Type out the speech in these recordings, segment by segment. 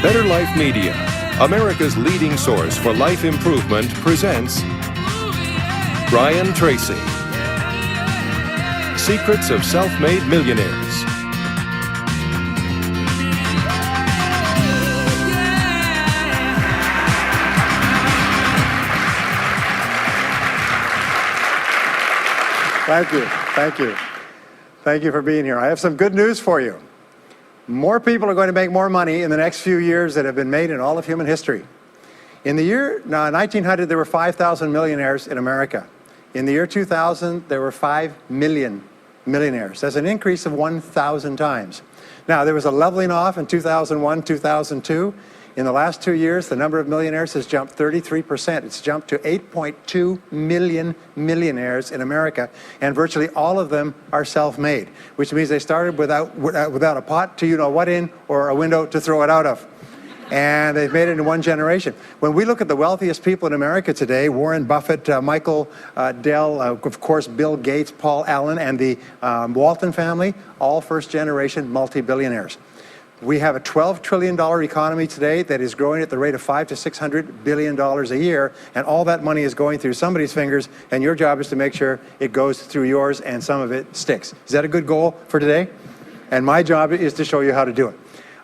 Better Life Media, America's leading source for life improvement, presents Brian Tracy. Secrets of Self-Made Millionaires. Thank you. Thank you. Thank you for being here. I have some good news for you. More people are going to make more money in the next few years than have been made in all of human history. In the year 1900, there were 5,000 millionaires in America. In the year 2000, there were 5 million millionaires. That's an increase of 1,000 times. Now, there was a leveling off in 2001, 2002. In the last 2 years, the number of millionaires has jumped 33%. It's jumped to 8.2 million millionaires in America, and virtually all of them are self-made, which means they started without a pot to you-know-what in or a window to throw it out of. And they've made it in one generation. When we look at the wealthiest people in America today, Warren Buffett, Michael Dell, of course, Bill Gates, Paul Allen, and the Walton family, all first-generation multi-billionaires. We have a $12 trillion economy today that is growing at the rate of $500 to $600 billion a year, and all that money is going through somebody's fingers, and your job is to make sure it goes through yours and some of it sticks. Is that a good goal for today? And my job is to show you how to do it.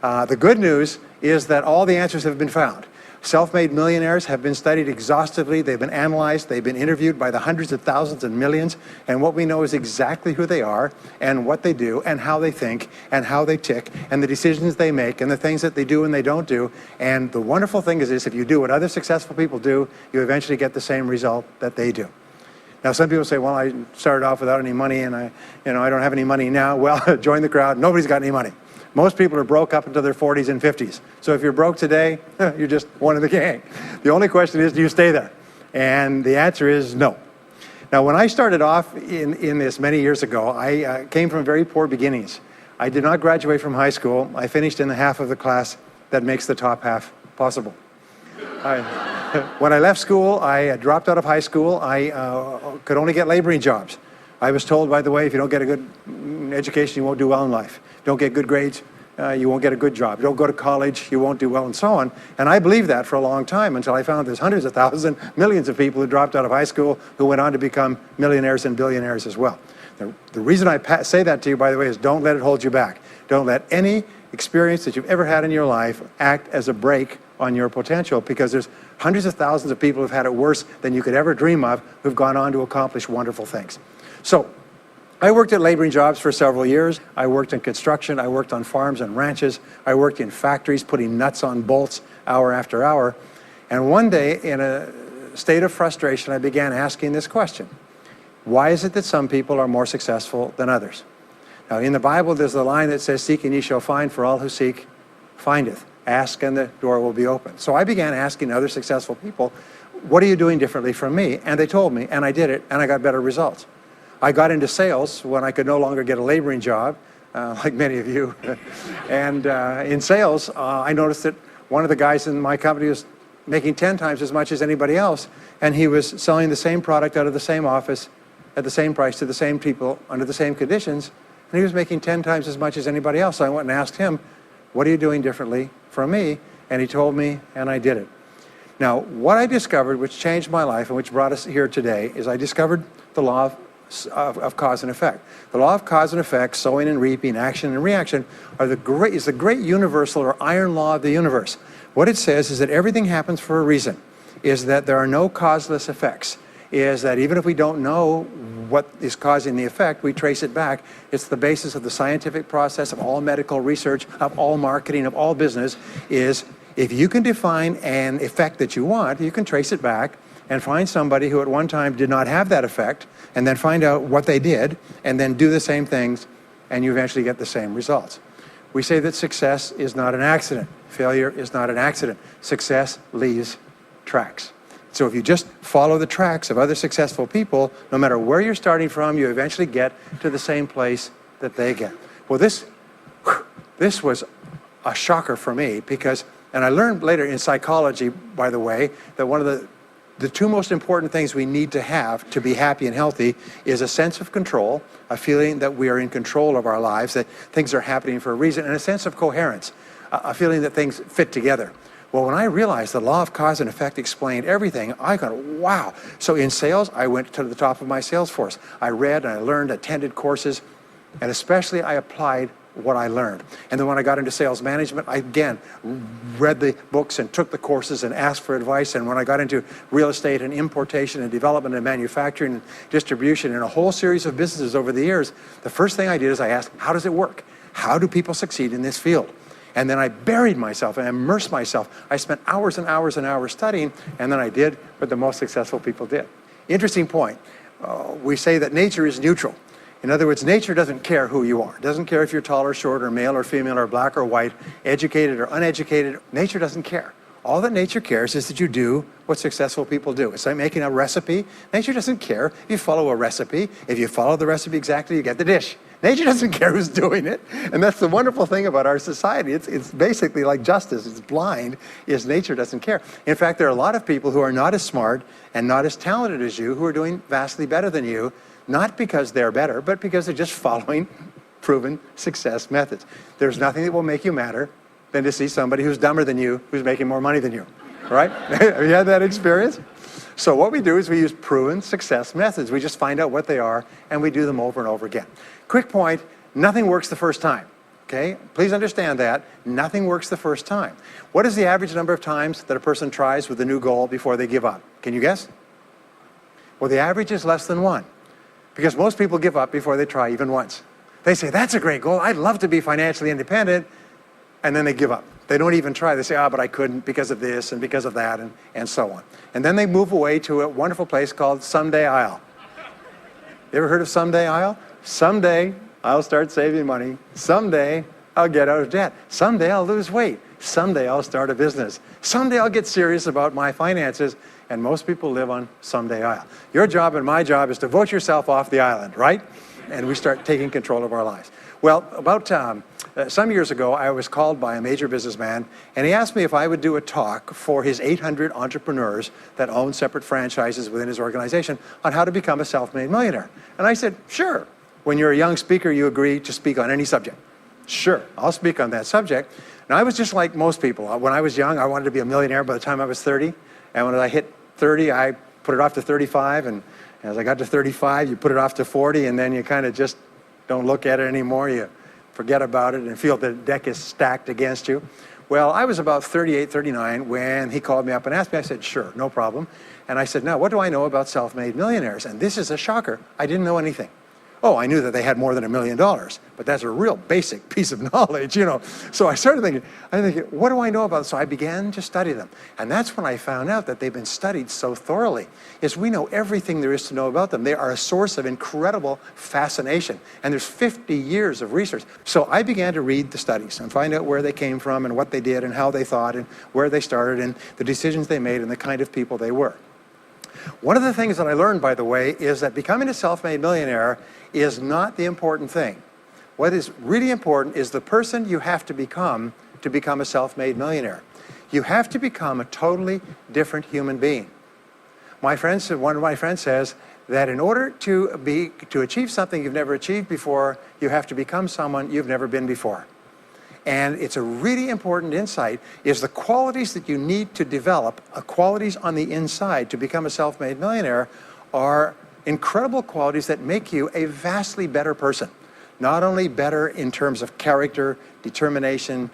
The good news is that all the answers have been found. Self-made millionaires have been studied exhaustively. They've been analyzed. They've been interviewed by the hundreds of thousands and millions. And what we know is exactly who they are and what they do and how they think and how they tick and the decisions they make and the things that they do and they don't do. And the wonderful thing is this: if you do what other successful people do, you eventually get the same result that they do. Now, some people say, well, I started off without any money and I don't have any money now. Well, join the crowd. Nobody's got any money. Most people are broke up into their 40s and 50s. So if you're broke today, you're just one of the gang. The only question is, do you stay there? And the answer is no. Now, when I started off in this many years ago, I came from very poor beginnings. I did not graduate from high school. I finished in the half of the class that makes the top half possible. When I left school, I dropped out of high school. I could only get laboring jobs. I was told, by the way, if you don't get a good education, you won't do well in life. Don't get good grades, you won't get a good job. Don't go to college, you won't do well, and so on. And I believed that for a long time until I found there's hundreds of thousands, millions of people who dropped out of high school who went on to become millionaires and billionaires as well. The reason I say that to you, by the way, is don't let it hold you back. Don't let any experience that you've ever had in your life act as a brake on your potential, because there's hundreds of thousands of people who've had it worse than you could ever dream of, who've gone on to accomplish wonderful things. So, I worked at laboring jobs for several years. I worked in construction. I worked on farms and ranches. I worked in factories putting nuts on bolts hour after hour. And one day, in a state of frustration, I began asking this question: why is it that some people are more successful than others? Now, in the Bible, there's the line that says, "Seek and ye shall find, for all who seek findeth. Ask and the door will be open." So I began asking other successful people, what are you doing differently from me? And they told me, and I did it, and I got better results. I got into sales when I could no longer get a laboring job, like many of you. And in sales, I noticed that one of the guys in my company was making 10 times as much as anybody else, and he was selling the same product out of the same office at the same price to the same people under the same conditions, and he was making 10 times as much as anybody else. So I went and asked him, what are you doing differently from me? And he told me, and I did it. Now, what I discovered, which changed my life and which brought us here today, is I discovered the law of cause and effect. The law of cause and effect, sowing and reaping, action and reaction, is the great universal or iron law of the universe. What it says is that everything happens for a reason, is that there are no causeless effects, is that even if we don't know what is causing the effect, we trace it back. It's the basis of the scientific process, of all medical research, of all marketing, of all business, is if you can define an effect that you want, you can trace it back and find somebody who at one time did not have that effect, and then find out what they did, and then do the same things, and you eventually get the same results. We say that success is not an accident. Failure is not an accident. Success leaves tracks. So if you just follow the tracks of other successful people, no matter where you're starting from, you eventually get to the same place that they get. Well, this was a shocker for me, because, and I learned later in psychology, by the way, that one of the two most important things we need to have to be happy and healthy is a sense of control, a feeling that we are in control of our lives, that things are happening for a reason, and a sense of coherence. a feeling that things fit together. Well, when I realized the law of cause and effect explained everything, I got, wow. So in sales, I went to the top of my sales force. I read and I learned, attended courses, and especially I applied what I learned. And then when I got into sales management, I again read the books and took the courses and asked for advice. And when I got into real estate and importation and development and manufacturing and distribution and a whole series of businesses over the years, the first thing I did is I asked, how does it work? How do people succeed in this field? And then I buried myself and immersed myself. I spent hours and hours and hours studying, and then I did what the most successful people did. Interesting point. We say that nature is neutral. In other words, nature doesn't care who you are. It doesn't care if you're tall or short or male or female or black or white, educated or uneducated. Nature doesn't care. All that nature cares is that you do what successful people do. It's like making a recipe. Nature doesn't care if you follow a recipe. If you follow the recipe exactly, you get the dish. Nature doesn't care who's doing it. And that's the wonderful thing about our society. It's basically like justice. It's blind, is nature doesn't care. In fact, there are a lot of people who are not as smart and not as talented as you who are doing vastly better than you, not because they're better, but because they're just following proven success methods. There's nothing that will make you madder than to see somebody who's dumber than you, who's making more money than you, right? Have you had that experience? So what we do is we use proven success methods. We just find out what they are, and we do them over and over again. Quick point, nothing works the first time, okay? Please understand that. Nothing works the first time. What is the average number of times that a person tries with a new goal before they give up? Can you guess? Well, the average is less than 1, because most people give up before they try even once. They say, that's a great goal. I'd love to be financially independent. And then they give up. They don't even try. They say, but I couldn't because of this and because of that and so on. And then they move away to a wonderful place called Someday I'll. You ever heard of Someday I'll? Someday I'll start saving money. Someday I'll get out of debt. Someday I'll lose weight. Someday I'll start a business. Someday I'll get serious about my finances. And most people live on Someday I'll. Your job and my job is to vote yourself off the island, right? And we start taking control of our lives. Well, about some years ago, I was called by a major businessman, and he asked me if I would do a talk for his 800 entrepreneurs that own separate franchises within his organization on how to become a self-made millionaire. And I said, sure. When you're a young speaker, you agree to speak on any subject. Sure, I'll speak on that subject. Now, I was just like most people. When I was young, I wanted to be a millionaire by the time I was 30. And when I hit 30, I put it off to 35. And as I got to 35, you put it off to 40, and then you kind of just don't look at it anymore. You forget about it and feel the deck is stacked against you. Well, I was about 38, 39 when he called me up and asked me. I said, sure, no problem. And I said, now, what do I know about self-made millionaires? And this is a shocker. I didn't know anything. Oh, I knew that they had more than $1 million, but that's a real basic piece of knowledge, you know. So I started thinking, what do I know about it? So I began to study them. And that's when I found out that they've been studied so thoroughly, is we know everything there is to know about them. They are a source of incredible fascination. And there's 50 years of research. So I began to read the studies and find out where they came from and what they did and how they thought and where they started and the decisions they made and the kind of people they were. One of the things that I learned, by the way, is that becoming a self-made millionaire is not the important thing. What is really important is the person you have to become a self-made millionaire. You have to become a totally different human being. One of my friends says that in order to achieve something you've never achieved before, you have to become someone you've never been before. And it's a really important insight, is the qualities that you need to develop, qualities on the inside to become a self-made millionaire, are incredible qualities that make you a vastly better person. Not only better in terms of character, determination,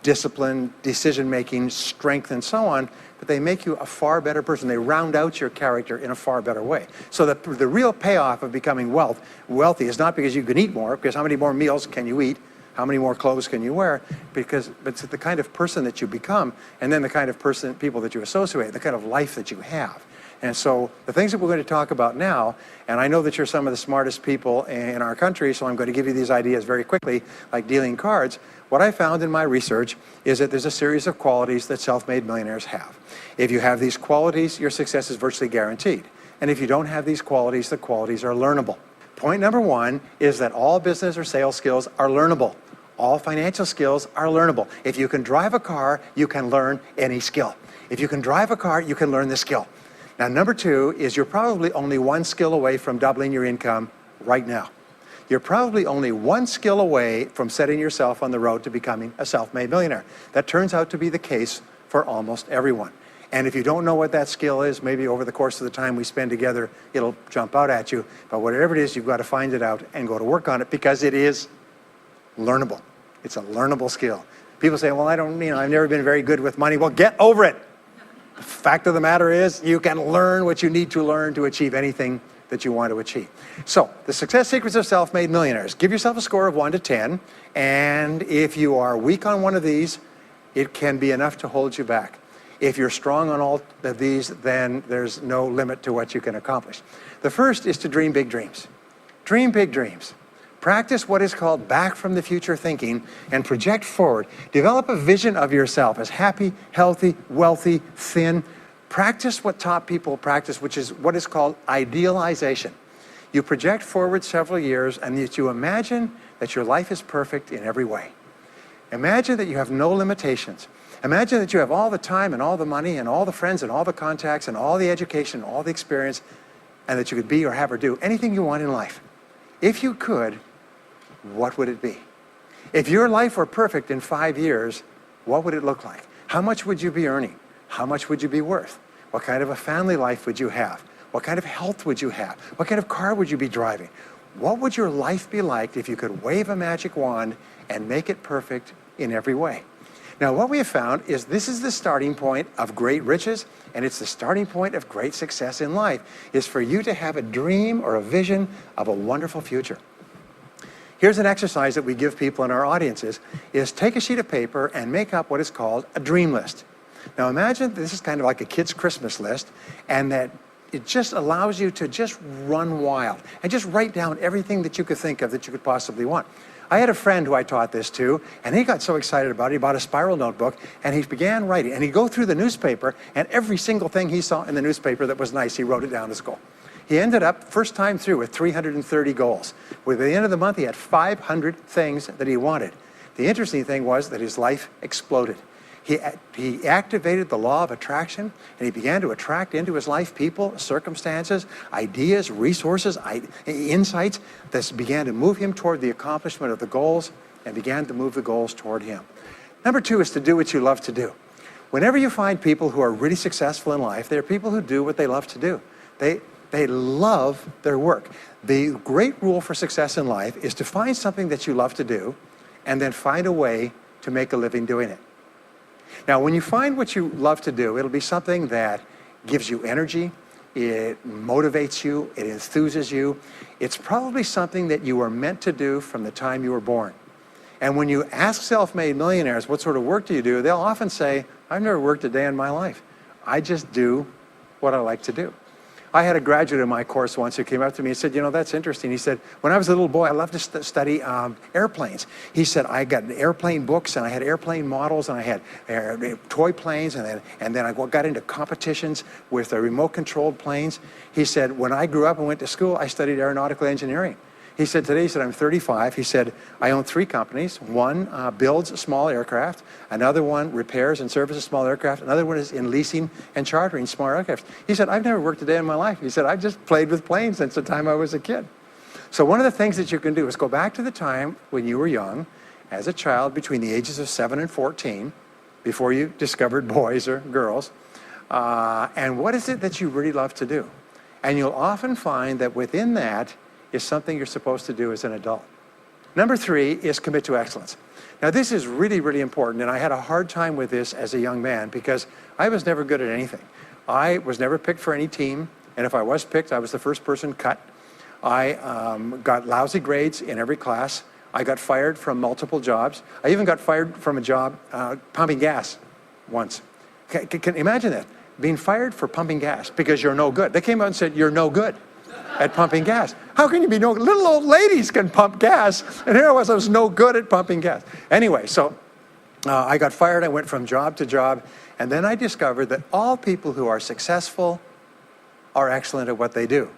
discipline, decision-making, strength, and so on, but they make you a far better person. They round out your character in a far better way. So the real payoff of becoming wealthy is not because you can eat more, because how many more meals can you eat? How many more clothes can you wear? But it's the kind of person that you become, and then the kind of people that you associate, the kind of life that you have. And so the things that we're going to talk about now, and I know that you're some of the smartest people in our country, so I'm going to give you these ideas very quickly, like dealing cards. What I found in my research is that there's a series of qualities that self-made millionaires have. If you have these qualities, your success is virtually guaranteed. And if you don't have these qualities, the qualities are learnable. Point number one is that all business or sales skills are learnable. All financial skills are learnable. If you can drive a car, you can learn any skill. If you can drive a car, you can learn the skill. Now, number two is you're probably only one skill away from doubling your income right now. you're probably only one skill away from setting yourself on the road to becoming a self-made millionaire. That turns out to be the case for almost everyone. And if you don't know what that skill is, maybe over the course of the time we spend together, it'll jump out at you. But whatever it is, you've got to find it out and go to work on it, because it is learnable. It's a learnable skill. People say, well, I've never been very good with money. Well, get over it. The fact of the matter is, you can learn what you need to learn to achieve anything that you want to achieve. So, the success secrets of self-made millionaires. Give yourself a score of 1 to 10, and if you are weak on one of these, it can be enough to hold you back. If you're strong on all of these, then there's no limit to what you can accomplish. The first is to dream big dreams. Dream big dreams. Practice what is called back from the future thinking and project forward. Develop a vision of yourself as happy, healthy, wealthy, thin. Practice what top people practice, which is what is called idealization. You project forward several years and that you imagine that your life is perfect in every way. Imagine that you have no limitations. Imagine that you have all the time and all the money and all the friends and all the contacts and all the education, all the experience, and that you could be or have or do anything you want in life. If you could, what would it be? If your life were perfect in 5 years, what would it look like? How much would you be earning? How much would you be worth? What kind of a family life would you have? What kind of health would you have? What kind of car would you be driving? What would your life be like if you could wave a magic wand and make it perfect in every way? Now, what we have found is this is the starting point of great riches, and it's the starting point of great success in life, is for you to have a dream or a vision of a wonderful future. Here's an exercise that we give people in our audiences, is take a sheet of paper and make up what is called a dream list. Now imagine this is kind of like a kid's Christmas list, and that it just allows you to just run wild and just write down everything that you could think of that you could possibly want. I had a friend who I taught this to, and he got so excited about it, he bought a spiral notebook, and he began writing. And he'd go through the newspaper, and every single thing he saw in the newspaper that was nice, he wrote it down as a goal. He ended up, first time through, with 330 goals. With the end of the month, he had 500 things that he wanted. The interesting thing was that his life exploded. He activated the law of attraction, and he began to attract into his life people, circumstances, ideas, resources, insights that began to move him toward the accomplishment of the goals and began to move the goals toward him. Number 2 is to do what you love to do. Whenever you find people who are really successful in life, they're people who do what they love to do. They love their work. The great rule for success in life is to find something that you love to do and then find a way to make a living doing it. Now, when you find what you love to do, it'll be something that gives you energy, it motivates you, it enthuses you. It's probably something that you were meant to do from the time you were born. And when you ask self-made millionaires, what sort of work do you do? They'll often say, I've never worked a day in my life. I just do what I like to do. I had a graduate in my course once who came up to me and said, that's interesting. He said, when I was a little boy, I loved to study airplanes. He said, I got airplane books, and I had airplane models, and I had toy planes, and then I got into competitions with remote-controlled planes. He said, when I grew up and went to school, I studied aeronautical engineering. He said, today, he said, I'm 35. He said, I own 3 companies. One builds small aircraft. Another one repairs and services small aircraft. Another one is in leasing and chartering small aircraft. He said, I've never worked a day in my life. He said, I've just played with planes since the time I was a kid. So one of the things that you can do is go back to the time when you were young, as a child between the ages of 7 and 14, before you discovered boys or girls, and what is it that you really love to do? And you'll often find that within that is something you're supposed to do as an adult. Number 3 is commit to excellence. Now this is really, really important, and I had a hard time with this as a young man because I was never good at anything. I was never picked for any team, and if I was picked, I was the first person cut. I got lousy grades in every class. I got fired from multiple jobs. I even got fired from a job pumping gas once. Can you imagine that? Being fired for pumping gas because you're no good. They came out and said, you're no good at pumping gas. How can you be no good? Little old ladies can pump gas, and here I was no good at pumping gas. Anyway, so I got fired. I went from job to job, and then I discovered that all people who are successful are excellent at what they do.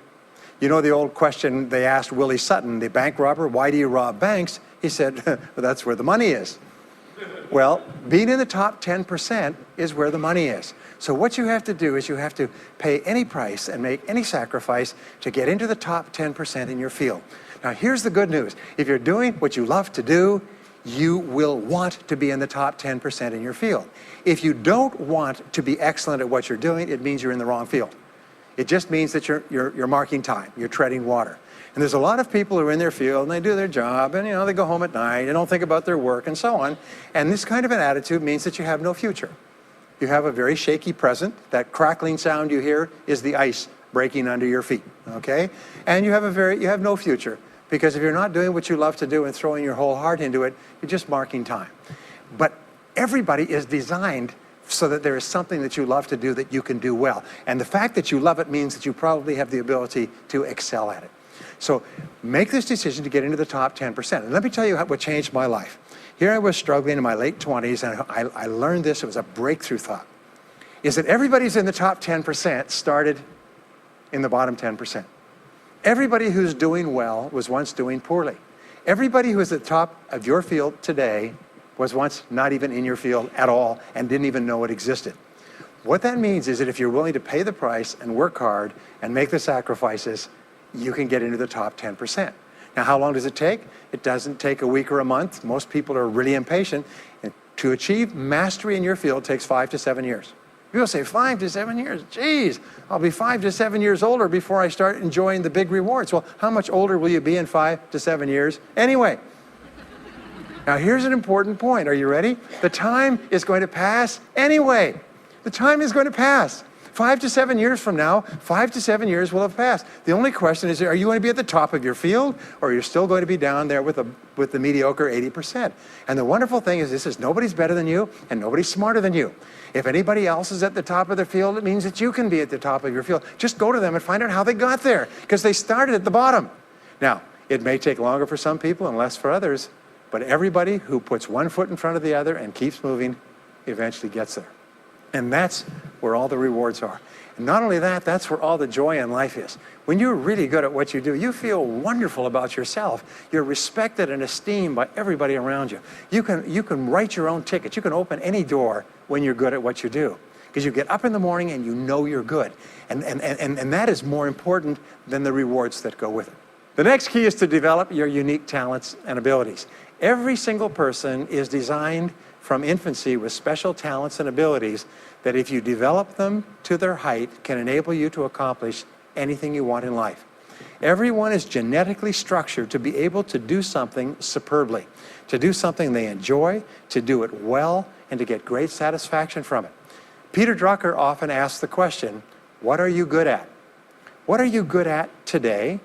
You know the old question they asked Willie Sutton, the bank robber, why do you rob banks? He said, well, that's where the money is. Well, being in the top 10% is where the money is. So what you have to do is you have to pay any price and make any sacrifice to get into the top 10% in your field. Now, here's the good news. If you're doing what you love to do, you will want to be in the top 10% in your field. If you don't want to be excellent at what you're doing, it means you're in the wrong field. It just means that you're marking time, you're treading water. And there's a lot of people who are in their field and they do their job and they go home at night and don't think about their work and so on. And this kind of an attitude means that you have no future. You have a very shaky present. That crackling sound you hear is the ice breaking under your feet, okay? And you have no future, because if you're not doing what you love to do and throwing your whole heart into it, you're just marking time. But everybody is designed so that there is something that you love to do that you can do well. And the fact that you love it means that you probably have the ability to excel at it. So make this decision to get into the top 10%. And let me tell you what changed my life. Here I was struggling in my late 20s, and I learned this. It was a breakthrough thought. Is that everybody's in the top 10% started in the bottom 10%. Everybody who's doing well was once doing poorly. Everybody who is at the top of your field today was once not even in your field at all and didn't even know it existed. What that means is that if you're willing to pay the price and work hard and make the sacrifices, you can get into the top 10%. Now, how long does it take? It doesn't take a week or a month. Most people are really impatient. And to achieve mastery in your field takes 5 to 7 years. People say, 5 to 7 years? Geez, I'll be 5 to 7 years older before I start enjoying the big rewards. Well, how much older will you be in 5 to 7 years anyway? Now, here's an important point. Are you ready? The time is going to pass anyway. The time is going to pass. 5 to 7 years from now, 5 to 7 years will have passed. The only question is, are you going to be at the top of your field, or are you still going to be down there with the mediocre 80%? And the wonderful thing is this is nobody's better than you, and nobody's smarter than you. If anybody else is at the top of their field, it means that you can be at the top of your field. Just go to them and find out how they got there, because they started at the bottom. Now, it may take longer for some people and less for others, but everybody who puts one foot in front of the other and keeps moving eventually gets there. And that's where all the rewards are. And not only that, that's where all the joy in life is. When you're really good at what you do, you feel wonderful about yourself. You're respected and esteemed by everybody around you. You can write your own ticket. You can open any door when you're good at what you do. Because you get up in the morning and you know you're good. And that is more important than the rewards that go with it. The next key is to develop your unique talents and abilities. Every single person is designed from infancy with special talents and abilities that, if you develop them to their height, can enable you to accomplish anything you want in life. Everyone is genetically structured to be able to do something superbly, to do something they enjoy, to do it well, and to get great satisfaction from it. Peter Drucker often asks the question, what are you good at? What are you good at today?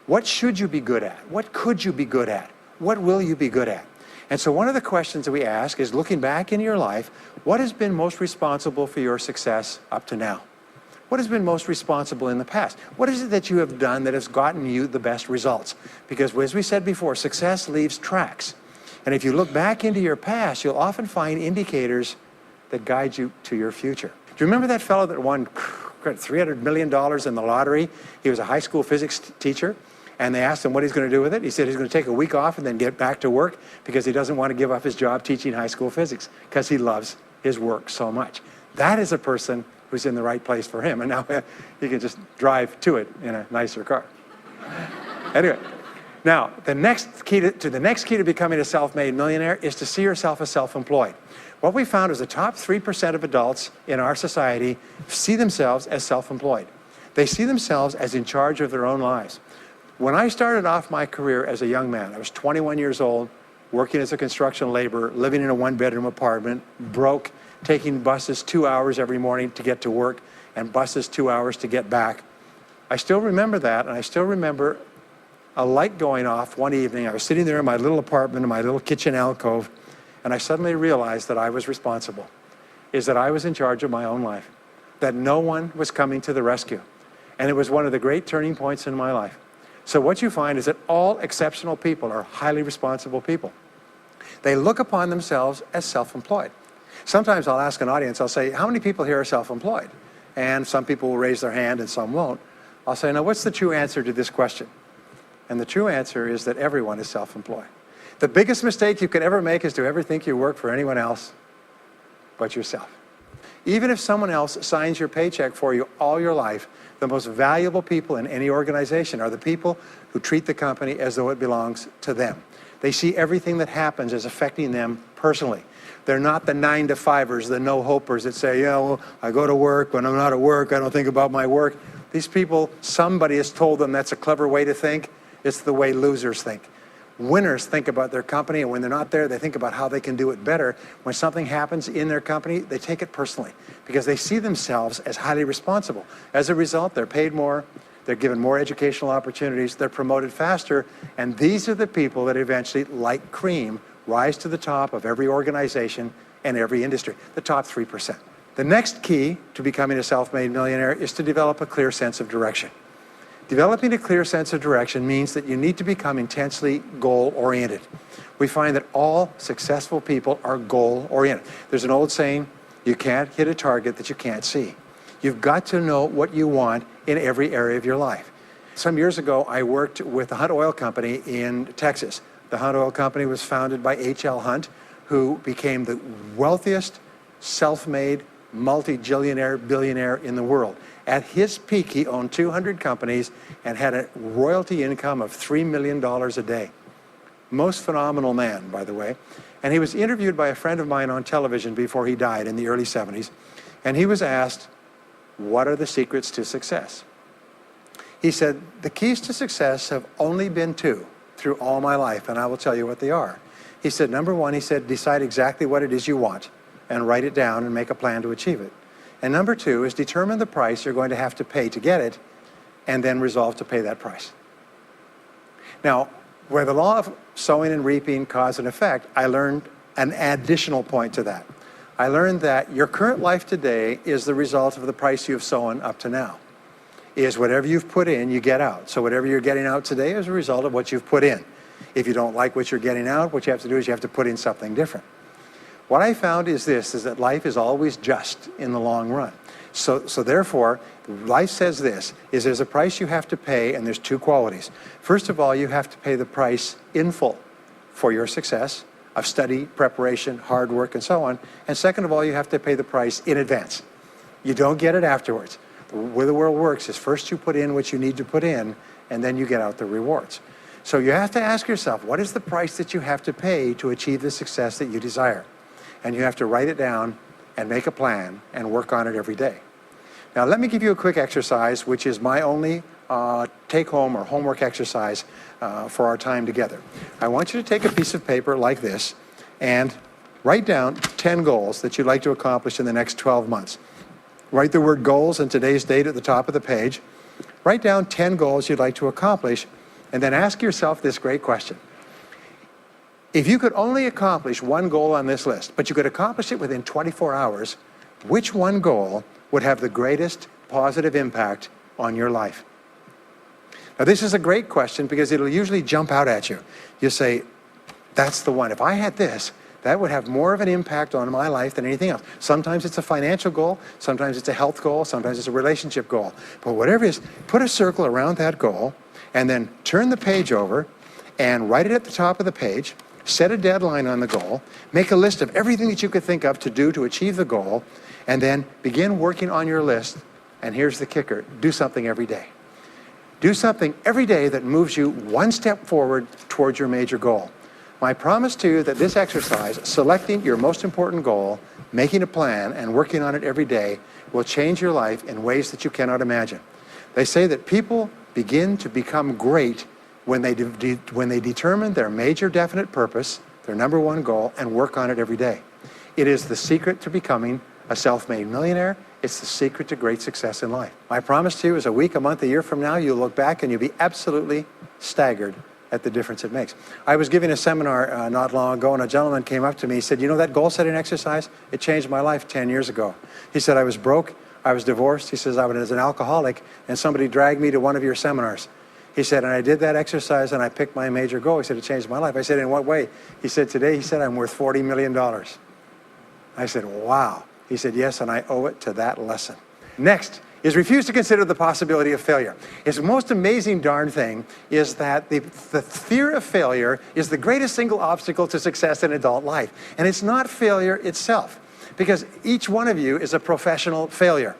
What should you be good at? What could you be good at? What will you be good at? And so one of the questions that we ask is, looking back in your life, what has been most responsible for your success up to now? What has been most responsible in the past? What is it that you have done that has gotten you the best results? Because as we said before, success leaves tracks. And if you look back into your past, you'll often find indicators that guide you to your future. Do you remember that fellow that won $300 million in the lottery? He was a high school physics teacher. And they asked him what he's going to do with it. He said he's going to take a week off and then get back to work, because he doesn't want to give up his job teaching high school physics, because he loves his work so much. That is a person who's in the right place for him. And now he can just drive to it in a nicer car. Anyway, now the next key to becoming a self-made millionaire is to see yourself as self-employed. What we found is the top 3% of adults in our society see themselves as self-employed. They see themselves as in charge of their own lives. When I started off my career as a young man, I was 21 years old, working as a construction laborer, living in a one-bedroom apartment, broke, taking buses 2 hours every morning to get to work, and buses 2 hours to get back. I still remember that, and I still remember a light going off one evening. I was sitting there in my little apartment, in my little kitchen alcove, and I suddenly realized that I was responsible, that I was in charge of my own life, that no one was coming to the rescue. And it was one of the great turning points in my life. So what you find is that all exceptional people are highly responsible people. They look upon themselves as self-employed. Sometimes I'll ask an audience, I'll say, how many people here are self-employed? And some people will raise their hand and some won't. I'll say, now what's the true answer to this question? And the true answer is that everyone is self-employed. The biggest mistake you could ever make is to ever think you work for anyone else but yourself. Even if someone else signs your paycheck for you all your life, the most valuable people in any organization are the people who treat the company as though it belongs to them. They see everything that happens as affecting them personally. They're not the 9-to-5ers, the no-hopers that say, yeah, well, I go to work. When I'm not at work, I don't think about my work. These people, somebody has told them that's a clever way to think. It's the way losers think. Winners think about their company, and when they're not there, they think about how they can do it better. When something happens in their company, they take it personally because they see themselves as highly responsible. As a result, they're paid more, they're given more educational opportunities, they're promoted faster, and these are the people that eventually, like cream, rise to the top of every organization and every industry, the top 3%. The next key to becoming a self-made millionaire is to develop a clear sense of direction. Developing a clear sense of direction means that you need to become intensely goal-oriented. We find that all successful people are goal-oriented. There's an old saying, you can't hit a target that you can't see. You've got to know what you want in every area of your life. Some years ago, I worked with the Hunt Oil Company in Texas. The Hunt Oil Company was founded by H.L. Hunt, who became the wealthiest, self-made, multi-jillionaire billionaire in the world. At his peak, he owned 200 companies and had a royalty income of $3 million a day. Most phenomenal man, by the way. And he was interviewed by a friend of mine on television before he died in the early 70s. And he was asked, what are the secrets to success? He said, the keys to success have only been two through all my life, and I will tell you what they are. He said, number one, he said, decide exactly what it is you want and write it down and make a plan to achieve it. And number two is determine the price you're going to have to pay to get it and then resolve to pay that price. Now, where the law of sowing and reaping cause and effect, I learned an additional point to that. I learned that your current life today is the result of the price you've sown up to now. Is whatever you've put in, you get out. So whatever you're getting out today is a result of what you've put in. If you don't like what you're getting out, what you have to do is you have to put in something different. What I found is this, is that life is always just in the long run. So therefore, life says this, is there's a price you have to pay, and there's two qualities. First of all, you have to pay the price in full for your success of study, preparation, hard work, and so on. And second of all, you have to pay the price in advance. You don't get it afterwards. The way the world works is first you put in what you need to put in, and then you get out the rewards. So you have to ask yourself, what is the price that you have to pay to achieve the success that you desire? And you have to write it down and make a plan and work on it every day. Now let me give you a quick exercise, which is my only take-home or homework exercise for our time together. I want you to take a piece of paper like this and write down 10 goals that you'd like to accomplish in the next 12 months. Write the word goals and today's date at the top of the page. Write down 10 goals you'd like to accomplish, and then ask yourself this great question. If you could only accomplish one goal on this list, but you could accomplish it within 24 hours, which one goal would have the greatest positive impact on your life? Now, this is a great question because it'll usually jump out at you. You say, that's the one. If I had this, that would have more of an impact on my life than anything else. Sometimes it's a financial goal, sometimes it's a health goal, sometimes it's a relationship goal. But whatever it is, put a circle around that goal and then turn the page over and write it at the top of the page. Set a deadline on the goal, make a list of everything that you could think of to do to achieve the goal, and then begin working on your list. And here's the kicker, do something every day. Do something every day that moves you one step forward towards your major goal. My promise to you that this exercise, selecting your most important goal, making a plan, and working on it every day, will change your life in ways that you cannot imagine. They say that people begin to become great when they determine their major definite purpose, their number one goal, and work on it every day. It is the secret to becoming a self-made millionaire. It's the secret to great success in life. My promise to you is a week, a month, a year from now, you'll look back and you'll be absolutely staggered at the difference it makes. I was giving a seminar not long ago, and a gentleman came up to me. He said, you know that goal-setting exercise? It changed my life 10 years ago. He said, I was broke, I was divorced. He says, I was an alcoholic, and somebody dragged me to one of your seminars. He said, and I did that exercise and I picked my major goal. He said, it changed my life. I said, in what way? He said, today, he said, I'm worth $40 million. I said, wow. He said, yes, and I owe it to that lesson. Next is refuse to consider the possibility of failure. It's the most amazing darn thing is that the fear of failure is the greatest single obstacle to success in adult life. And it's not failure itself, because each one of you is a professional failure.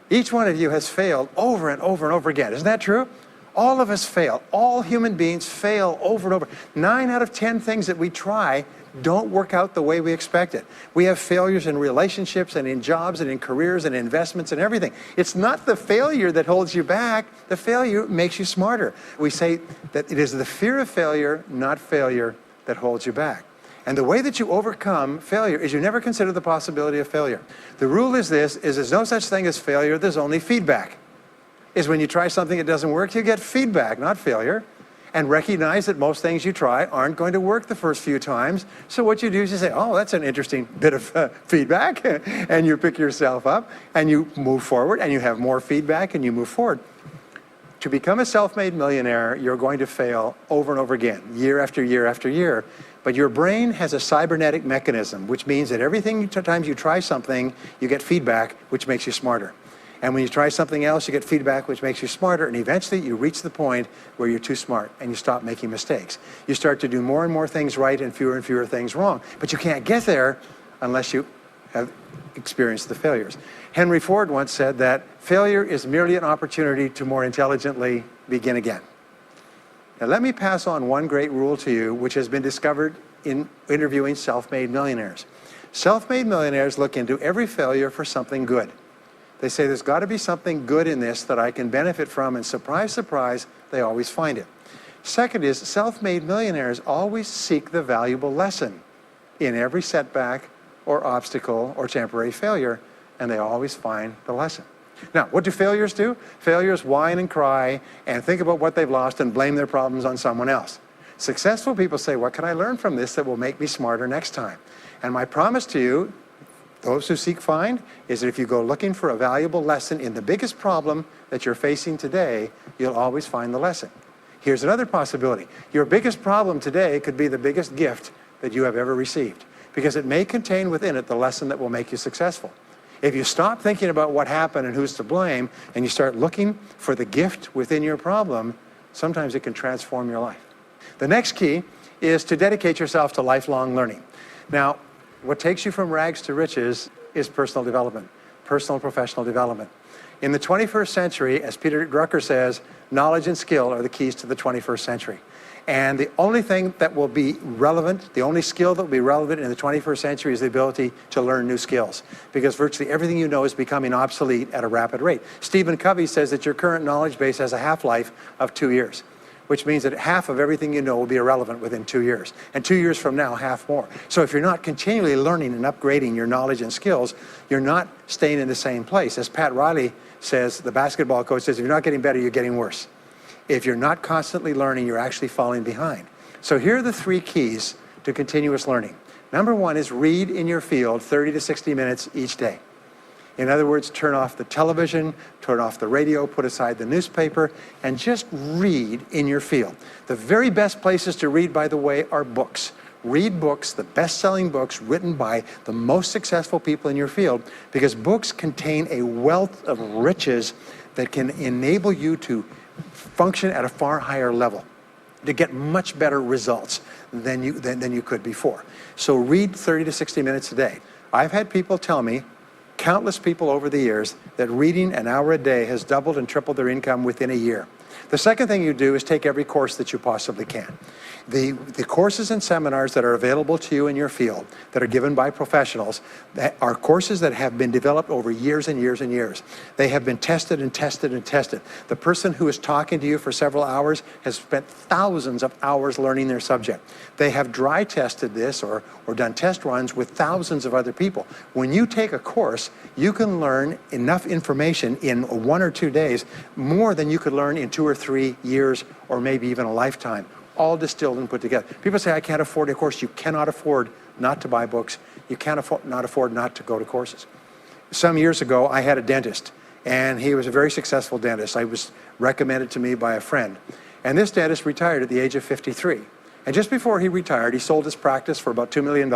Each one of you has failed over and over and over again. Isn't that true? All of us fail. All human beings fail over and over. 9 out of 10 things that we try don't work out the way we expected. We have failures in relationships and in jobs and in careers and investments and everything. It's not the failure that holds you back. The failure makes you smarter. We say that it is the fear of failure, not failure, that holds you back. And the way that you overcome failure is you never consider the possibility of failure. The rule is this, is there's no such thing as failure, there's only feedback. Is when you try something that doesn't work, you get feedback, not failure. And recognize that most things you try aren't going to work the first few times. So what you do is you say, oh, that's an interesting bit of feedback. And you pick yourself up and you move forward and you have more feedback and you move forward. To become a self-made millionaire, you're going to fail over and over again, year after year after year. But your brain has a cybernetic mechanism, which means that every time you try something, you get feedback, which makes you smarter. And when you try something else, you get feedback, which makes you smarter. And eventually, you reach the point where you're too smart and you stop making mistakes. You start to do more and more things right and fewer things wrong. But you can't get there unless you have experienced the failures. Henry Ford once said that failure is merely an opportunity to more intelligently begin again. Now, let me pass on one great rule to you, which has been discovered in interviewing self-made millionaires. Self-made millionaires look into every failure for something good. They say there's got to be something good in this that I can benefit from, and surprise, surprise, they always find it. Second is, self-made millionaires always seek the valuable lesson in every setback or obstacle or temporary failure, and they always find the lesson. Now, what do failures do? Failures whine and cry and think about what they've lost and blame their problems on someone else. Successful people say, what can I learn from this that will make me smarter next time? And my promise to you, those who seek find, is that if you go looking for a valuable lesson in the biggest problem that you're facing today, you'll always find the lesson. Here's another possibility. Your biggest problem today could be the biggest gift that you have ever received, because it may contain within it the lesson that will make you successful. If you stop thinking about what happened and who's to blame, and you start looking for the gift within your problem, sometimes it can transform your life. The next key is to dedicate yourself to lifelong learning. Now, what takes you from rags to riches is personal development, personal and professional development. In the 21st century, as Peter Drucker says, knowledge and skill are the keys to the 21st century. And the only thing that will be relevant, the only skill that will be relevant in the 21st century is the ability to learn new skills, because virtually everything you know is becoming obsolete at a rapid rate. Stephen Covey says that your current knowledge base has a half-life of 2 years, which means that half of everything you know will be irrelevant within 2 years. And 2 years from now, half more. So if you're not continually learning and upgrading your knowledge and skills, you're not staying in the same place. As Pat Riley says, the basketball coach says, if you're not getting better, you're getting worse. If you're not constantly learning, you're actually falling behind. So here are the 3 keys to continuous learning. Number 1 is read in your field 30 to 60 minutes each day. In other words, turn off the television, turn off the radio, put aside the newspaper, and just read in your field. The very best places to read, by the way, are books. Read books, the best-selling books written by the most successful people in your field, because books contain a wealth of riches that can enable you to function at a far higher level, to get much better results than you could before. So read 30 to 60 minutes a day. I've had people tell me, countless people over the years, that reading an hour a day has doubled and tripled their income within a year. The second thing you do is take every course that you possibly can. The courses and seminars that are available to you in your field that are given by professionals that are courses that have been developed over years and years and years. They have been tested and tested and tested. The person who is talking to you for several hours has spent thousands of hours learning their subject. They have dry tested this or done test runs with thousands of other people. When you take a course, you can learn enough information in 1 or 2 days, more than you could learn in 2 or 3 years or maybe even a lifetime, all distilled and put together. People say, I can't afford a course. You cannot afford not to buy books. You can't afford not to go to courses. Some years ago, I had a dentist, and he was a very successful dentist. I was recommended to me by a friend. And this dentist retired at the age of 53. And just before he retired, he sold his practice for about $2 million.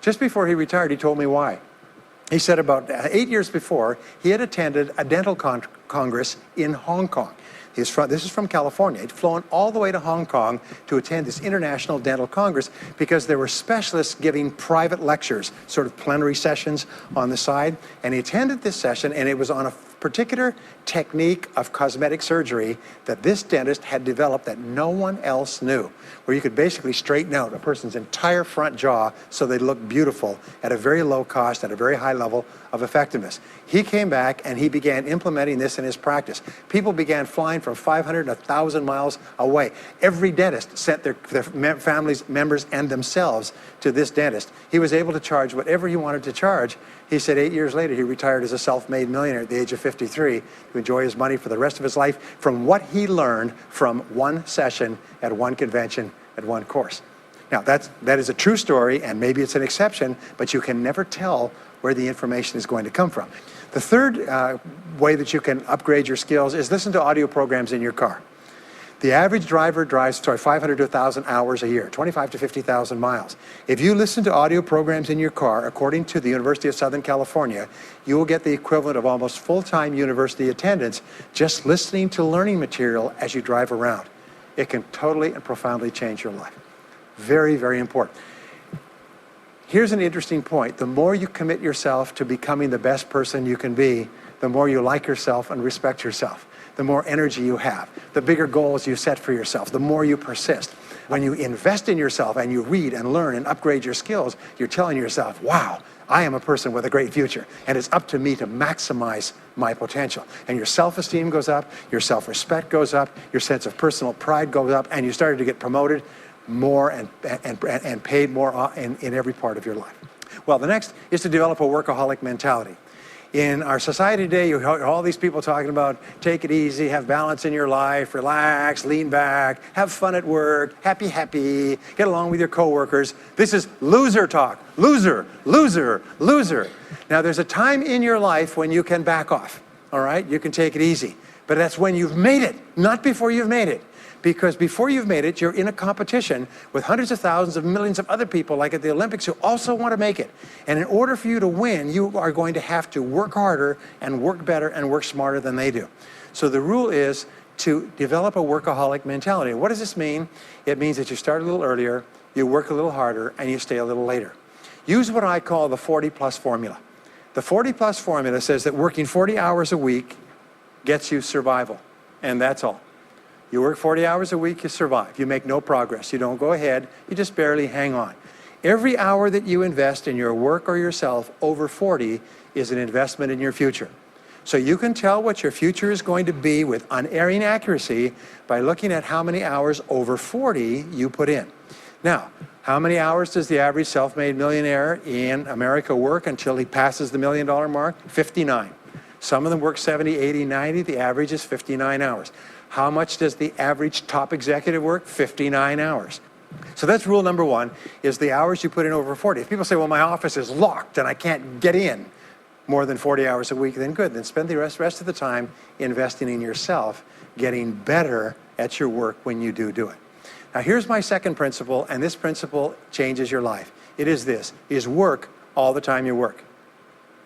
Just before he retired, he told me why. He said about 8 years before, he had attended a dental congress in Hong Kong. This is from California. He'd flown all the way to Hong Kong to attend this international dental congress because there were specialists giving private lectures, sort of plenary sessions on the side. And he attended this session, and it was on a particular technique of cosmetic surgery that this dentist had developed that no one else knew, where you could basically straighten out a person's entire front jaw so they look beautiful at a very low cost, at a very high level of effectiveness. He came back and he began implementing this in his practice. People began flying from 500 and 1,000 miles away. Every dentist sent their families, members, and themselves to this dentist. He was able to charge whatever he wanted to charge. He said 8 years later, he retired as a self-made millionaire at the age of 53 to enjoy his money for the rest of his life from what he learned from one session at one convention at one course. Now, that is a true story, and maybe it's an exception, but you can never tell where the information is going to come from. The third way that you can upgrade your skills is listen to audio programs in your car. The average driver drives 500 to 1,000 hours a year, 25 to 50,000 miles. If you listen to audio programs in your car, according to the University of Southern California, you will get the equivalent of almost full-time university attendance just listening to learning material as you drive around. It can totally and profoundly change your life. Very, very important. Here's an interesting point. The more you commit yourself to becoming the best person you can be, the more you like yourself and respect yourself. The more energy you have, the bigger goals you set for yourself, the more you persist. When you invest in yourself and you read and learn and upgrade your skills, you're telling yourself, wow, I am a person with a great future, and it's up to me to maximize my potential. And your self-esteem goes up, your self-respect goes up, your sense of personal pride goes up, and you started to get promoted more and paid more in every part of your life. Well, the next is to develop a workaholic mentality. In our society today, you hear all these people talking about take it easy, have balance in your life, relax, lean back, have fun at work, happy, get along with your coworkers. This is loser talk. Loser, loser, loser. Now, there's a time in your life when you can back off, all right? You can take it easy. But that's when you've made it, not before you've made it. Because before you've made it, you're in a competition with hundreds of thousands of millions of other people, like at the Olympics, who also want to make it. And in order for you to win, you are going to have to work harder and work better and work smarter than they do. So the rule is to develop a workaholic mentality. What does this mean? It means that you start a little earlier, you work a little harder, and you stay a little later. Use what I call the 40-plus formula. The 40-plus formula says that working 40 hours a week gets you survival, and that's all. You work 40 hours a week, you survive. You make no progress. You don't go ahead. You just barely hang on. Every hour that you invest in your work or yourself over 40 is an investment in your future. So you can tell what your future is going to be with unerring accuracy by looking at how many hours over 40 you put in. Now, how many hours does the average self-made millionaire in America work until he passes the $1 million mark? 59. Some of them work 70, 80, 90. The average is 59 hours. How much does the average top executive work? 59 hours. So that's rule number one, is the hours you put in over 40. If people say, well, my office is locked and I can't get in more than 40 hours a week, then good. Then spend the rest of the time investing in yourself, getting better at your work when you do it. Now, here's my second principle, and this principle changes your life. It is this, is work all the time you work.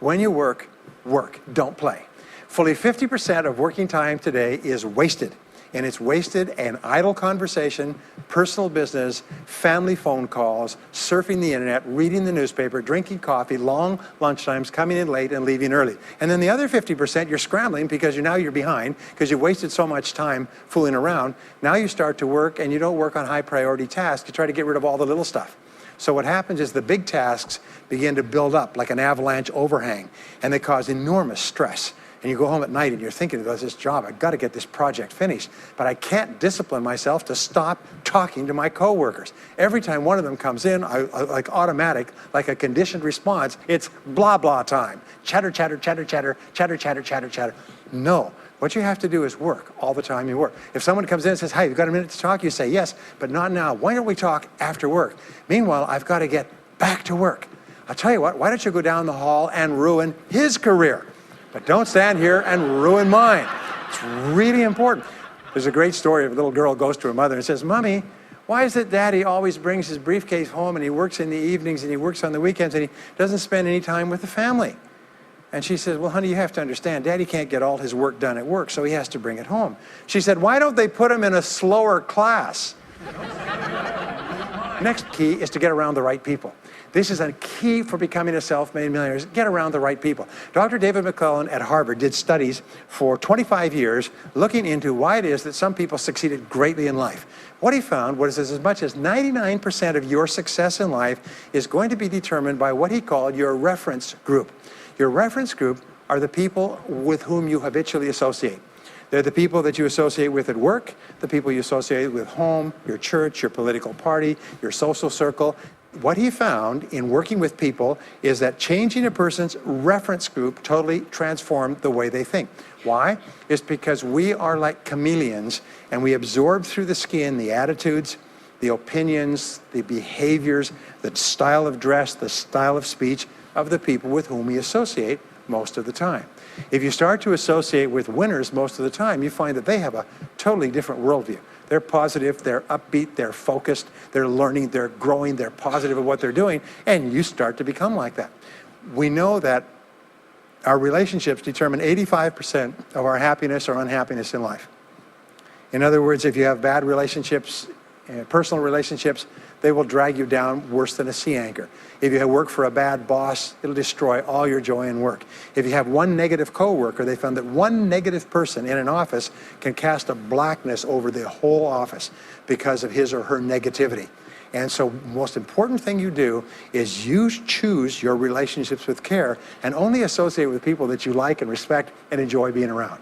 When you work, work, don't play. Fully 50% of working time today is wasted. And it's wasted in idle conversation, personal business, family phone calls, surfing the internet, reading the newspaper, drinking coffee, long lunchtimes, coming in late and leaving early. And then the other 50%, you're scrambling because now you're behind because you wasted so much time fooling around. Now you start to work and you don't work on high priority tasks. You try to get rid of all the little stuff. So what happens is the big tasks begin to build up like an avalanche overhang, and they cause enormous stress. And you go home at night and you're thinking about this job, I've got to get this project finished, but I can't discipline myself to stop talking to my coworkers. Every time one of them comes in, I like automatic, like a conditioned response, it's blah, blah time. Chatter, chatter, chatter, chatter, chatter, chatter, chatter, chatter. No, what you have to do is work all the time you work. If someone comes in and says, hey, you've got a minute to talk, you say, yes, but not now. Why don't we talk after work? Meanwhile, I've got to get back to work. I'll tell you what, why don't you go down the hall and ruin his career? But don't stand here and ruin mine. It's really important. There's a great story of a little girl goes to her mother and says, Mommy, why is it Daddy always brings his briefcase home and he works in the evenings and he works on the weekends and he doesn't spend any time with the family? And she says, well, honey, you have to understand, Daddy can't get all his work done at work, so he has to bring it home. She said, why don't they put him in a slower class? Next key is to get around the right people. This is a key for becoming a self-made millionaire, is get around the right people. Dr. David McClellan at Harvard did studies for 25 years looking into why it is that some people succeeded greatly in life. What he found was as much as 99% of your success in life is going to be determined by what he called your reference group. Your reference group are the people with whom you habitually associate. They're the people that you associate with at work, the people you associate with home, your church, your political party, your social circle. What he found in working with people is that changing a person's reference group totally transformed the way they think. Why? It's because we are like chameleons, and we absorb through the skin the attitudes, the opinions, the behaviors, the style of dress, the style of speech of the people with whom we associate most of the time. If you start to associate with winners most of the time, you find that they have a totally different worldview. They're positive, they're upbeat, they're focused, they're learning, they're growing, they're positive of what they're doing, and you start to become like that. We know that our relationships determine 85% of our happiness or unhappiness in life. In other words, if you have bad relationships, personal relationships, they will drag you down worse than a sea anchor. If you work for a bad boss, it'll destroy all your joy in work. If you have one negative coworker, they found that one negative person in an office can cast a blackness over the whole office because of his or her negativity. And so the most important thing you do is you choose your relationships with care and only associate with people that you like and respect and enjoy being around.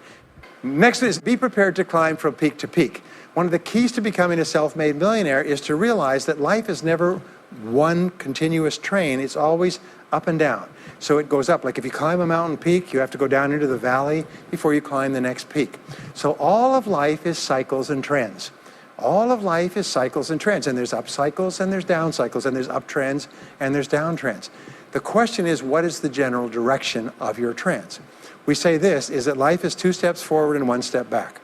Next is be prepared to climb from peak to peak. One of the keys to becoming a self-made millionaire is to realize that life is never one continuous train. It's always up and down. So it goes up. Like if you climb a mountain peak, you have to go down into the valley before you climb the next peak. So all of life is cycles and trends. All of life is cycles and trends. And there's up cycles and there's down cycles and there's up trends and there's down trends. The question is, what is the general direction of your trends? We say this, is that life is 2 steps forward and 1 step back.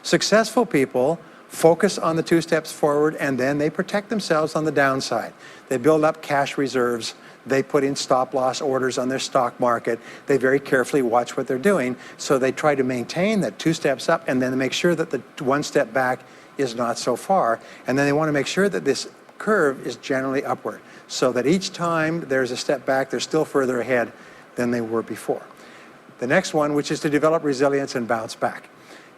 Successful people focus on the 2 steps forward, and then they protect themselves on the downside. They build up cash reserves. They put in stop-loss orders on their stock market. They very carefully watch what they're doing, so they try to maintain that 2 steps up, and then they make sure that the 1 step back is not so far. And then they want to make sure that this curve is generally upward, so that each time there's a step back, they're still further ahead than they were before. The next one, which is to develop resilience and bounce back.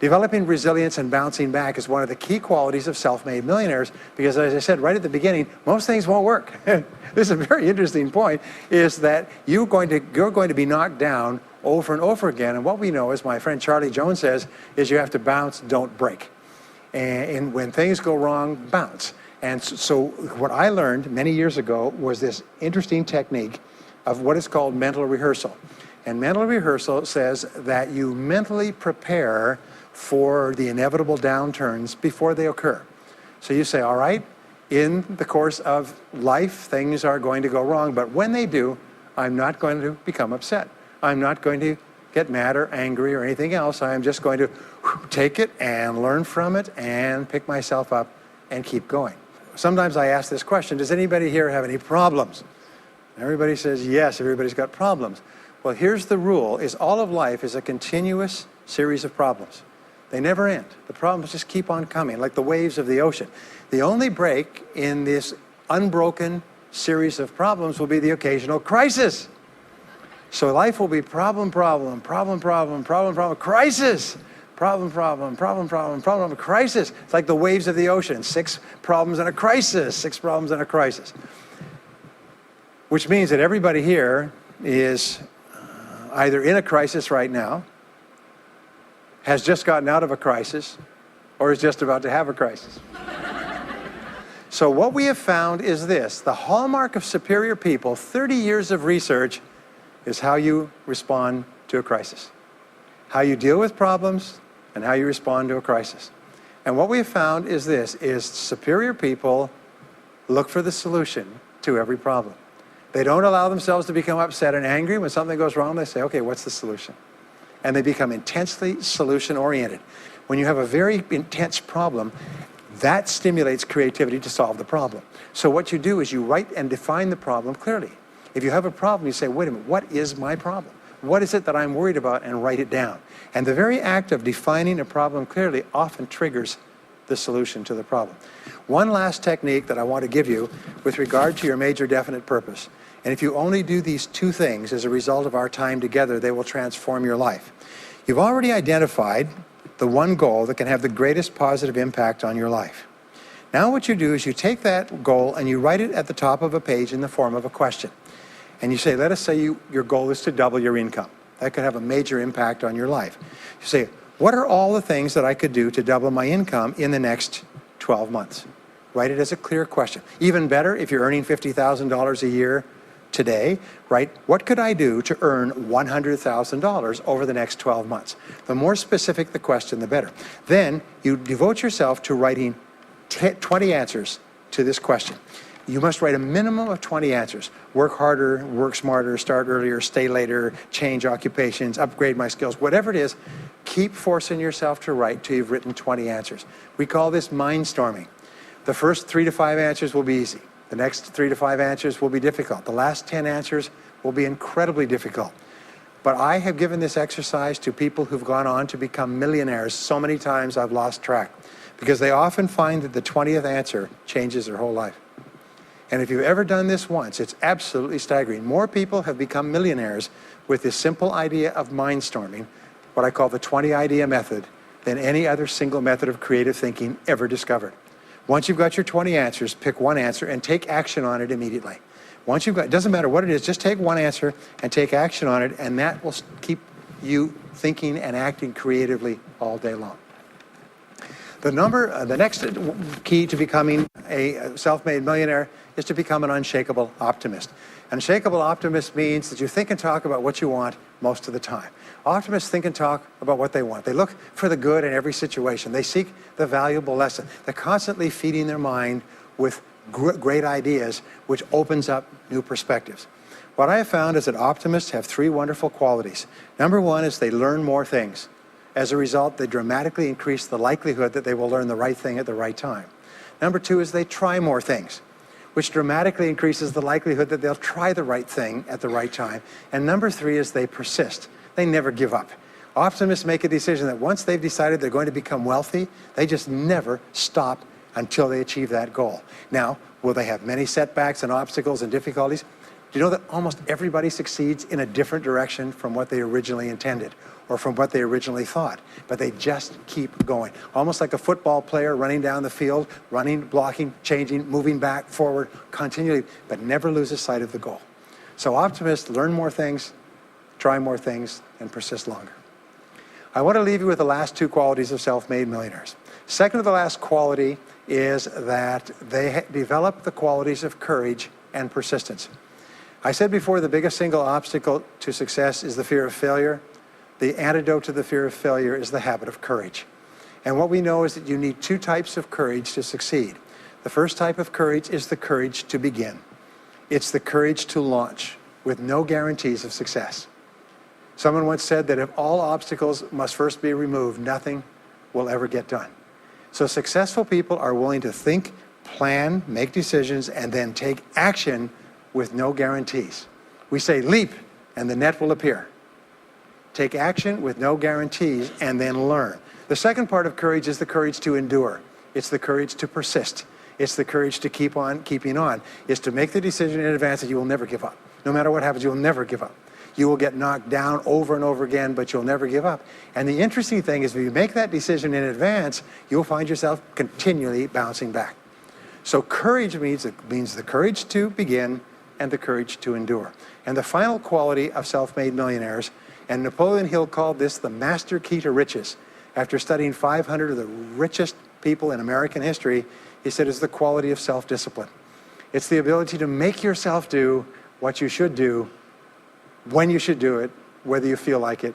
Developing resilience and bouncing back is one of the key qualities of self-made millionaires because, as I said right at the beginning, most things won't work. This is a very interesting point, is that you're going to be knocked down over and over again. And what we know, as my friend Charlie Jones says, is you have to bounce, don't break. And when things go wrong, bounce. And so what I learned many years ago was this interesting technique of what is called mental rehearsal. And mental rehearsal says that you mentally prepare for the inevitable downturns before they occur. So you say, all right, in the course of life, things are going to go wrong, but when they do, I'm not going to become upset. I'm not going to get mad or angry or anything else. I'm just going to take it and learn from it and pick myself up and keep going. Sometimes I ask this question, does anybody here have any problems? Everybody says yes, everybody's got problems. Well, here's the rule, is all of life is a continuous series of problems. They never end. The problems just keep on coming, like the waves of the ocean. The only break in this unbroken series of problems will be the occasional crisis. So life will be problem, problem, problem, problem, problem, problem, crisis. Problem, problem, problem, problem, problem, crisis. It's like the waves of the ocean. 6 problems and a crisis. 6 problems and a crisis. Which means that everybody here is either in a crisis right now, has just gotten out of a crisis, or is just about to have a crisis. So what we have found is this: the hallmark of superior people, 30 years of research, is how you respond to a crisis. How you deal with problems and how you respond to a crisis. And what we have found is this, is superior people look for the solution to every problem. They don't allow themselves to become upset and angry. When something goes wrong, they say, okay, what's the solution? And they become intensely solution-oriented. When you have a very intense problem, that stimulates creativity to solve the problem. So what you do is you write and define the problem clearly. If you have a problem, you say, wait a minute, what is my problem? What is it that I'm worried about? And write it down. And the very act of defining a problem clearly often triggers the solution to the problem. One last technique that I want to give you with regard to your major definite purpose. And if you only do these two things as a result of our time together, they will transform your life. You've already identified the one goal that can have the greatest positive impact on your life. Now what you do is you take that goal and you write it at the top of a page in the form of a question. And you say, let us say your goal is to double your income. That could have a major impact on your life. You say, what are all the things that I could do to double my income in the next 12 months? Write it as a clear question. Even better, if you're earning $50,000 a year today, write, what could I do to earn $100,000 over the next 12 months? The more specific the question, the better. Then you devote yourself to writing 20 answers to this question. You must write a minimum of 20 answers. Work harder, work smarter, start earlier, stay later, change occupations, upgrade my skills, whatever it is, keep forcing yourself to write till you've written 20 answers. We call this mindstorming. The first 3 to 5 answers will be easy. The next 3 to 5 answers will be difficult. The last 10 answers will be incredibly difficult. But I have given this exercise to people who've gone on to become millionaires so many times I've lost track, because they often find that the 20th answer changes their whole life. And if you've ever done this once, it's absolutely staggering. More people have become millionaires with this simple idea of mindstorming, what I call the 20 idea method, than any other single method of creative thinking ever discovered. Once you've got your 20 answers, pick one answer and take action on it immediately. Once you've got, it doesn't matter what it is, just take one answer and take action on it, and that will keep you thinking and acting creatively all day long. The next key to becoming a self-made millionaire is to become an unshakable optimist. Unshakable optimist means that you think and talk about what you want most of the time. Optimists think and talk about what they want. They look for the good in every situation. They seek the valuable lesson. They're constantly feeding their mind with great ideas, which opens up new perspectives. What I have found is that optimists have 3 wonderful qualities. Number 1 is they learn more things. As a result, they dramatically increase the likelihood that they will learn the right thing at the right time. Number 2 is they try more things, which dramatically increases the likelihood that they'll try the right thing at the right time. And number 3 is they persist. They never give up. Optimists make a decision that once they've decided they're going to become wealthy, they just never stop until they achieve that goal. Now, will they have many setbacks and obstacles and difficulties? Do you know that almost everybody succeeds in a different direction from what they originally intended or from what they originally thought? But they just keep going. Almost like a football player running down the field, running, blocking, changing, moving back, forward, continually, but never loses sight of the goal. So optimists learn more things, try more things, and persist longer. I want to leave you with the last 2 qualities of self-made millionaires. Second to the last quality is that they develop the qualities of courage and persistence. I said before, the biggest single obstacle to success is the fear of failure. The antidote to the fear of failure is the habit of courage. And what we know is that you need 2 types of courage to succeed. The first type of courage is the courage to begin. It's the courage to launch with no guarantees of success. Someone once said that if all obstacles must first be removed, nothing will ever get done. So successful people are willing to think, plan, make decisions, and then take action with no guarantees. We say leap and the net will appear. Take action with no guarantees and then learn. The second part of courage is the courage to endure. It's the courage to persist. It's the courage to keep on keeping on. It's to make the decision in advance that you will never give up. No matter what happens, you will never give up. You will get knocked down over and over again, but you'll never give up. And the interesting thing is if you make that decision in advance, you'll find yourself continually bouncing back. So courage means the courage to begin and the courage to endure. And the final quality of self-made millionaires, and Napoleon Hill called this the master key to riches. After studying 500 of the richest people in American history, he said is the quality of self-discipline. It's the ability to make yourself do what you should do, when you should do it, whether you feel like it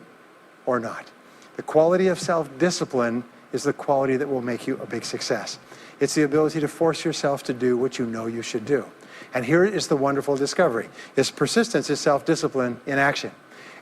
or not. The quality of self-discipline is the quality that will make you a big success. It's the ability to force yourself to do what you know you should do. And here is the wonderful discovery. Persistence is self-discipline in action.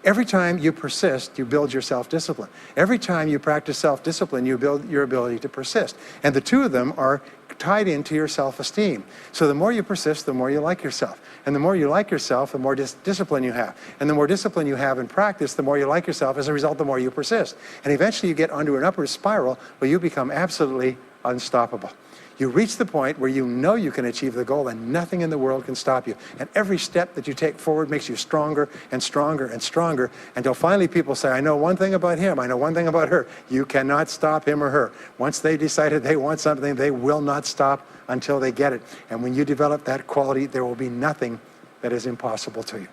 Every time you persist, you build your self-discipline. Every time you practice self-discipline, you build your ability to persist. And the 2 of them are tied into your self-esteem. So the more you persist, the more you like yourself. And the more you like yourself, the more discipline you have. And the more discipline you have in practice, the more you like yourself. As a result, the more you persist. And eventually you get onto an upward spiral where you become absolutely unstoppable. You reach the point where you know you can achieve the goal and nothing in the world can stop you. And every step that you take forward makes you stronger and stronger and stronger until finally people say, I know one thing about him, I know one thing about her. You cannot stop him or her. Once they decided they want something, they will not stop until they get it. And when you develop that quality, there will be nothing that is impossible to you.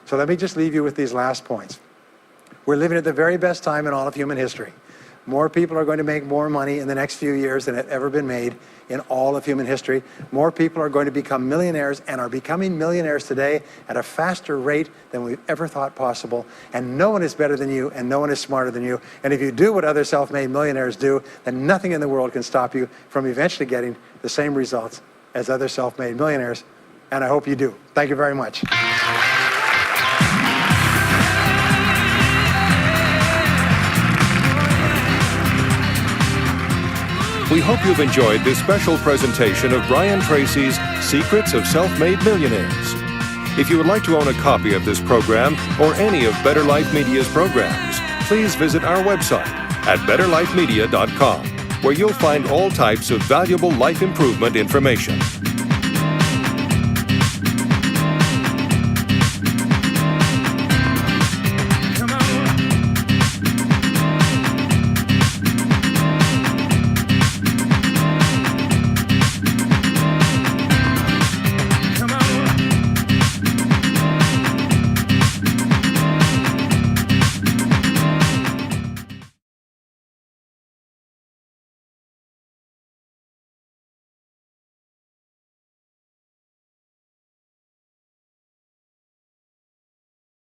So let me just leave you with these last points. We're living at the very best time in all of human history. More people are going to make more money in the next few years than have ever been made in all of human history. More people are going to become millionaires and are becoming millionaires today at a faster rate than we've ever thought possible. And no one is better than you and no one is smarter than you. And if you do what other self-made millionaires do, then nothing in the world can stop you from eventually getting the same results as other self-made millionaires. And I hope you do. Thank you very much. We hope you've enjoyed this special presentation of Brian Tracy's Secrets of Self-Made Millionaires. If you would like to own a copy of this program or any of Better Life Media's programs, please visit our website at betterlifemedia.com, where you'll find all types of valuable life improvement information.